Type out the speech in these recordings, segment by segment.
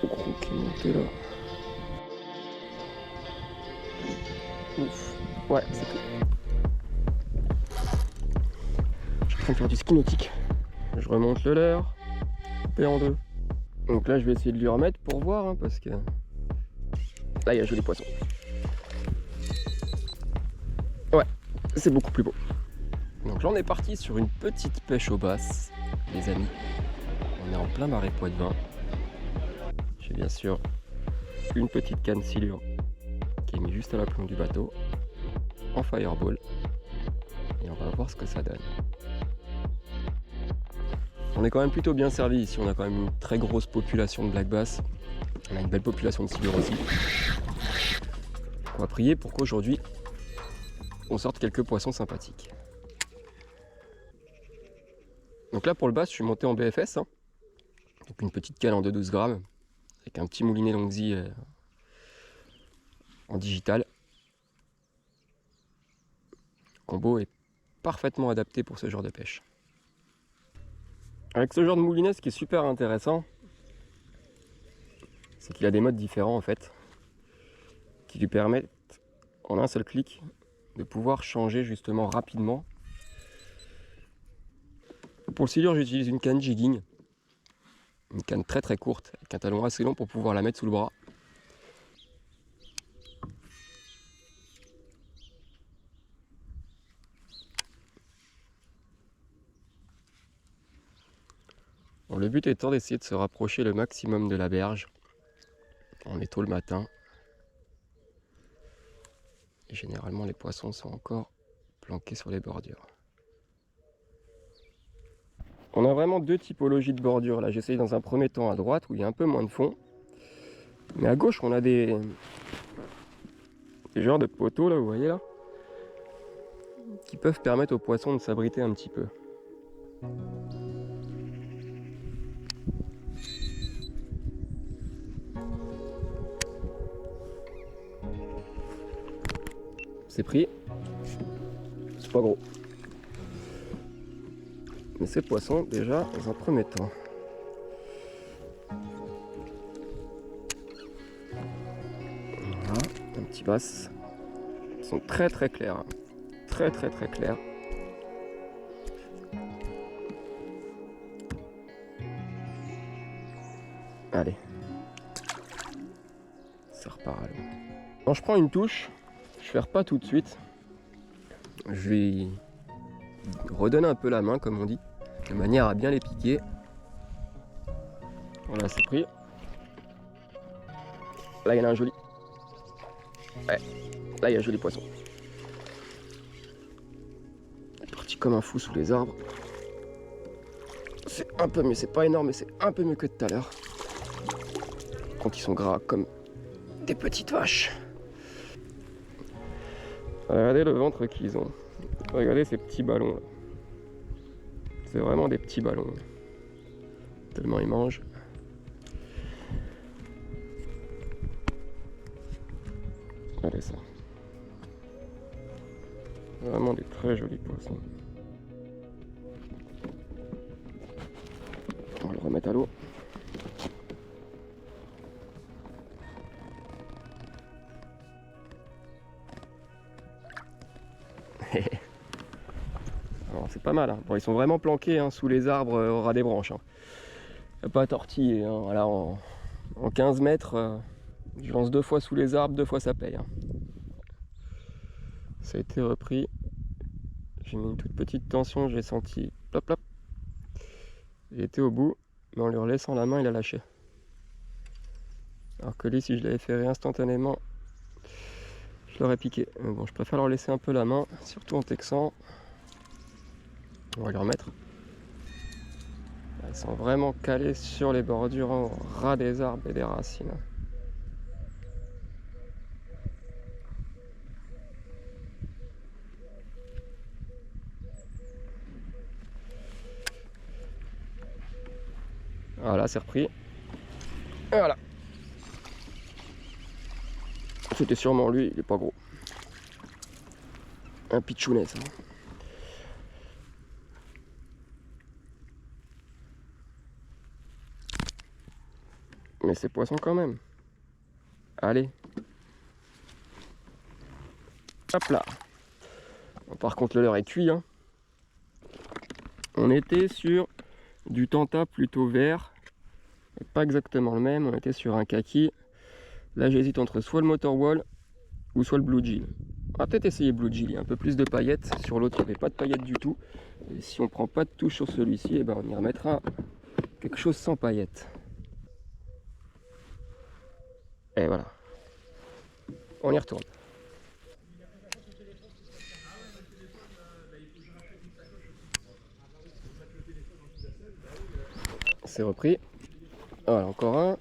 gros qui est monté là. Ouf. Ouais, c'est pris. Je suis en train de faire du ski nautique. Je remonte le leurre, coupé en deux. Donc là, je vais essayer de lui remettre pour voir, hein, parce que là, il y a un joli poisson. Ouais, c'est beaucoup plus beau. Donc là, on est parti sur une petite pêche aux basses, les amis. On est en plein marais Poitevin. J'ai bien sûr une petite canne silure qui est mise juste à la plombe du bateau, en fireball. Et on va voir ce que ça donne. On est quand même plutôt bien servi ici, on a quand même une très grosse population de black bass. On a une belle population de silure aussi. On va prier pour qu'aujourd'hui, on sorte quelques poissons sympathiques. Donc là pour le bass, je suis monté en BFS, hein. Donc une petite cale en 2,12 grammes, avec un petit moulinet Longzy en digital. Le combo est parfaitement adapté pour ce genre de pêche. Avec ce genre de moulinet, ce qui est super intéressant, c'est qu'il a des modes différents en fait, qui lui permettent en un seul clic de pouvoir changer justement rapidement. Pour le silure, j'utilise une canne jigging, une canne très très courte, avec un talon assez long pour pouvoir la mettre sous le bras. Bon, le but étant d'essayer de se rapprocher le maximum de la berge. On est tôt le matin. Et généralement les poissons sont encore planqués sur les bordures. On a vraiment deux typologies de bordures. Là, j'essaye dans un premier temps à droite où il y a un peu moins de fond. Mais à gauche, on a des genres de poteaux, là, vous voyez là, qui peuvent permettre aux poissons de s'abriter un petit peu. C'est pris. C'est pas gros. Mais ces poissons, déjà, dans un premier temps. Voilà, un petit bass. Ils sont très très clairs. Hein. Très très très clairs. Allez. Ça repart à l'eau. Quand je prends une touche, je ferre pas tout de suite. Je lui redonne un peu la main, comme on dit, de manière à bien les piquer. Voilà, c'est pris. Là, il y en a un joli. Ouais, là, il y a un joli poisson. Il est parti comme un fou sous les arbres. C'est un peu mieux, c'est pas énorme, mais c'est un peu mieux que tout à l'heure. Quand ils sont gras comme des petites vaches. Regardez le ventre qu'ils ont. Regardez ces petits ballons là. C'est vraiment des petits ballons. Tellement ils mangent. Regardez ça. Vraiment des très jolis poissons. On va le remettre à l'eau. Alors c'est pas mal. Hein. Bon, ils sont vraiment planqués hein, sous les arbres au ras des branches. Hein. Y a pas à tortiller. Hein. Voilà, en 15 mètres, je lance 2 fois sous les arbres, 2 fois ça paye. Hein. Ça a été repris. J'ai mis une toute petite tension, j'ai senti plop plop. Il était au bout, mais en lui relaissant la main, il a lâché. Alors que lui, si je l'avais fait instantanément, je l'aurais piqué. Mais bon, je préfère leur laisser un peu la main, surtout en texan. On va lui remettre. Ils sont vraiment calés sur les bordures, au ras des arbres et des racines. Voilà, c'est repris. Et voilà. C'était sûrement lui, il est pas gros. Un pitchounet, ça. Mais c'est poisson quand même. Allez. Hop là. Bon, par contre, le leurre est cuit. Hein. On était sur du tanta plutôt vert. Pas exactement le même. On était sur un kaki. Là, j'hésite entre soit le Motorwall ou soit le Blue Gill. On va peut-être essayer Blue Gill. Il y a un peu plus de paillettes. Sur l'autre, il n'y avait pas de paillettes du tout. Et si on prend pas de touche sur celui-ci, eh ben, on y remettra quelque chose sans paillettes. Et voilà. On y retourne. C'est repris. Voilà, encore un.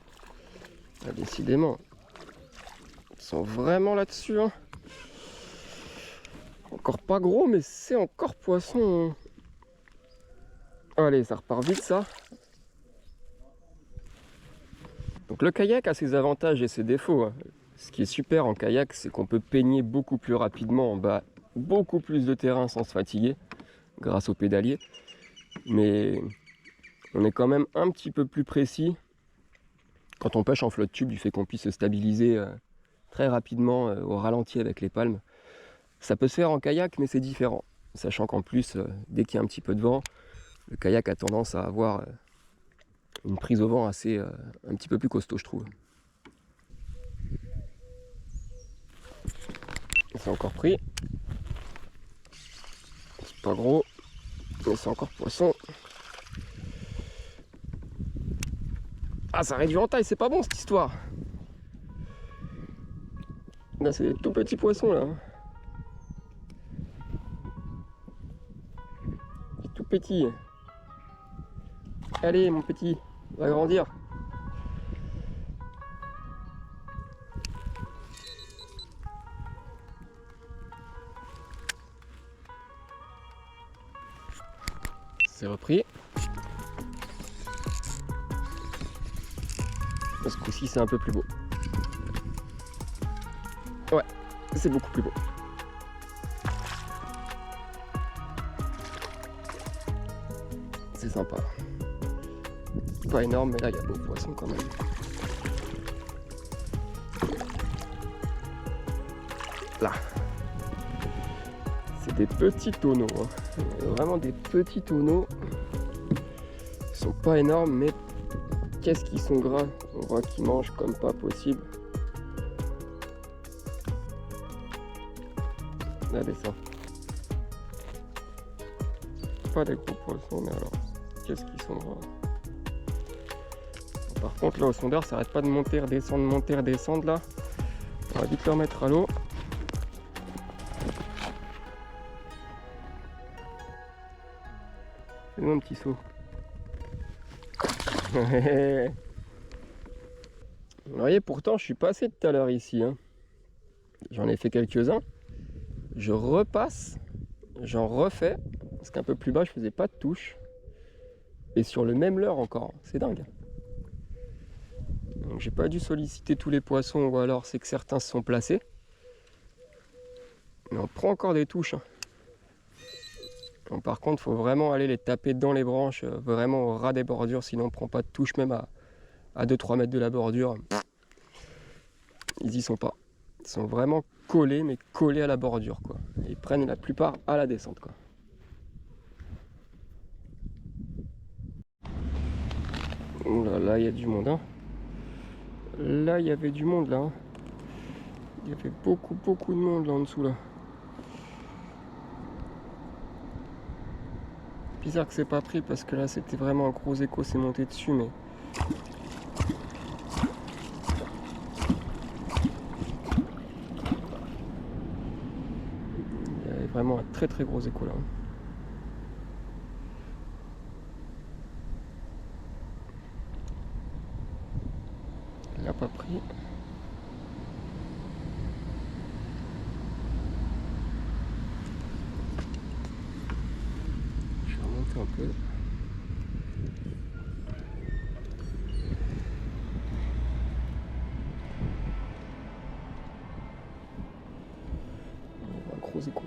Ah, décidément. Ils sont vraiment là-dessus. Hein. Encore pas gros, mais c'est encore poisson. Allez, ça repart vite ça. Donc le kayak a ses avantages et ses défauts. Hein. Ce qui est super en kayak, c'est qu'on peut peigner beaucoup plus rapidement en bas, beaucoup plus de terrain sans se fatiguer, grâce au pédalier. Mais on est quand même un petit peu plus précis quand on pêche en flotte tube, du fait qu'on puisse se stabiliser très rapidement au ralenti avec les palmes. Ça peut se faire en kayak, mais c'est différent. Sachant qu'en plus, dès qu'il y a un petit peu de vent, le kayak a tendance à avoir une prise au vent assez, un petit peu plus costaud, je trouve. C'est encore pris. C'est pas gros, mais c'est encore poisson. Ah, ça réduit en taille, c'est pas bon cette histoire. Là, c'est des tout petits poissons là. Tout petit. Allez, mon petit, va grandir. C'est repris. Ce coup-ci, c'est un peu plus beau. Ouais, c'est beaucoup plus beau. C'est sympa. Pas énorme, mais là, il y a beau poisson quand même. Là. C'est des petits tonneaux. Hein. Vraiment des petits tonneaux. Ils sont pas énormes, mais qu'est-ce qu'ils sont gras. On voit qu'ils mangent comme pas possible. Regardez ça. Pas des gros poissons, mais alors, qu'est-ce qu'ils sont gras. Par contre, là, au sondeur, ça arrête pas de monter, redescendre, là. On va vite le remettre à l'eau. Fais-moi un petit saut. Vous voyez, pourtant, je suis passé tout à l'heure ici. Hein. J'en ai fait quelques-uns. Je repasse, j'en refais. Parce qu'un peu plus bas, je faisais pas de touche. Et sur le même leurre encore. C'est dingue. Donc, j'ai pas dû solliciter tous les poissons, ou alors c'est que certains se sont placés. Mais on prend encore des touches. Hein. Donc, par contre, il faut vraiment aller les taper dans les branches, vraiment au ras des bordures, sinon on ne prend pas de touche, même à 2-3 mètres de la bordure. Ils y sont pas. Ils sont vraiment collés, mais collés à la bordure, quoi. Ils prennent la plupart à la descente, quoi. Ouh là, il y a du monde, hein. Là, il y avait du monde, là. Hein. Il y avait beaucoup de monde, là, en dessous, là. Bizarre que c'est pas pris, parce que là, c'était vraiment un gros écho, c'est monté dessus, mais... Il y avait vraiment un très gros écho, là. Il n'a pas pris. Je vais remonter un peu. Un gros écho.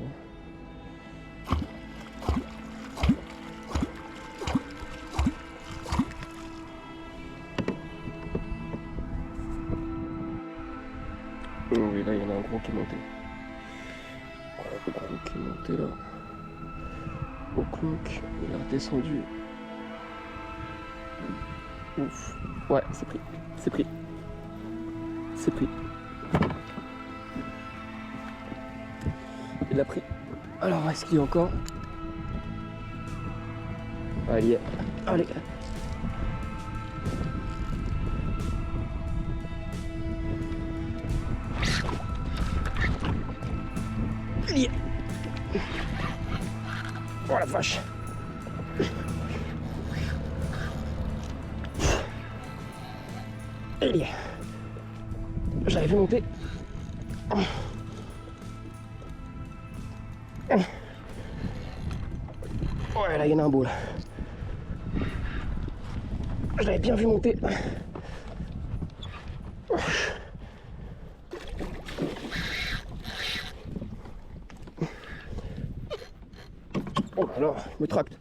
Oui, là, il y en a un gros qui est monté. Un gros qui est monté là. Au clonk, il est redescendu. Ouf. Ouais, c'est pris. C'est pris. C'est pris. Il l'a pris. Alors, est-ce qu'il y a encore? Allez, allez. Allez. Oh la vache. Allez. J'avais vu monter. Ouais, là, il y en a un beau, là. Je l'avais bien vu monter. Oh là là, je me tracte.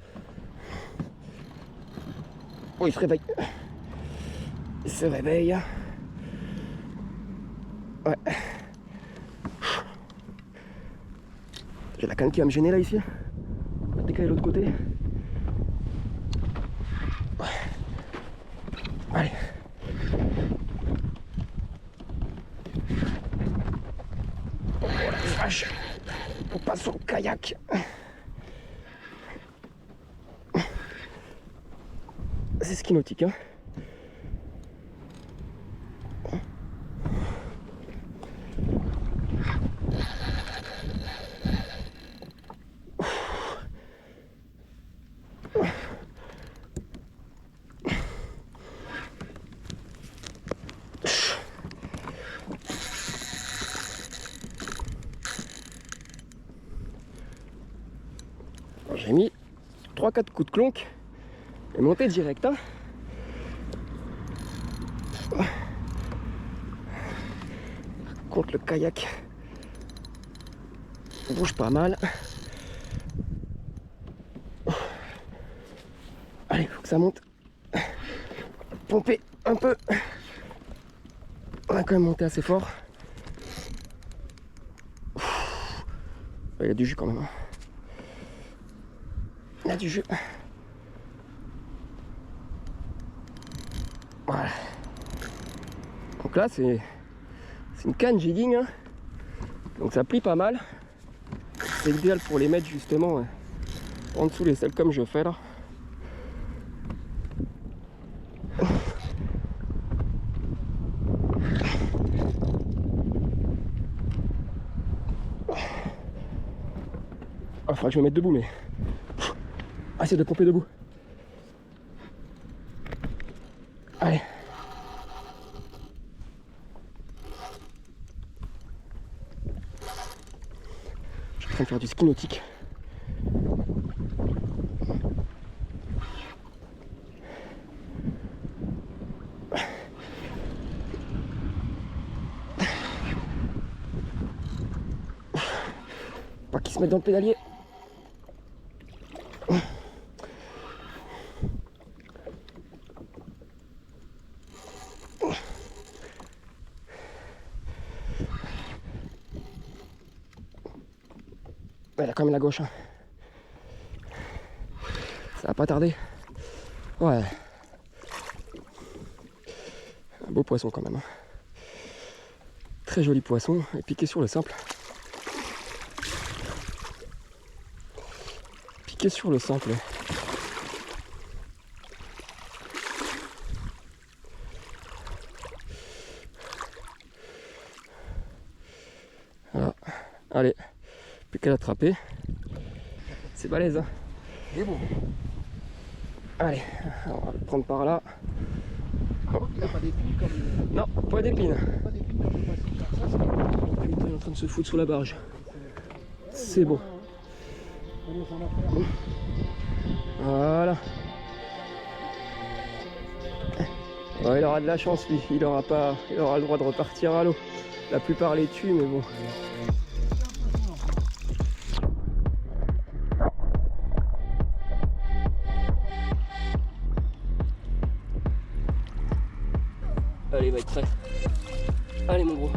Oh, il se réveille. Il se réveille. Ouais. J'ai la canne qui va me gêner là ici. On va décaler de l'autre côté. Allez. Oh la vache. On passe sur le kayak. C'est ski nautique, hein. J'ai mis 3-4 coups de clonk et monté direct, hein. Contre le kayak, on bouge pas mal. Allez, faut que ça monte. Pomper un peu. On a quand même monté assez fort. Il y a du jus quand même, hein. Il y a du jus. Voilà. Donc là, c'est une canne jigging, hein. Donc ça plie pas mal. C'est idéal pour les mettre justement en dessous les selles comme je fais là. Il faudra que je me mette debout, mais essayer de pomper debout. Allez. Je suis en train de faire du ski nautique. Pas qu'il se mette dans le pédalier. Elle a quand même la gauche, hein. Ça va pas tarder. Ouais. Un beau poisson quand même, hein. Très joli poisson et piqué sur le simple. Piqué sur le simple. Voilà. Allez. Plus qu'à l'attraper. C'est balèze, hein. Il est beau. Allez, on va le prendre par là. Oh. Il n'y a pas d'épines comme... Non, pas d'épines. Pas d'épines comme le poisson comme ça. Putain, il est en train de se foutre sous la barge. C'est bon. Voilà. Ouais, il aura de la chance lui, il aura le droit de repartir à l'eau. La plupart les tuent, mais bon. Allez, va être prêt. Allez mon gros.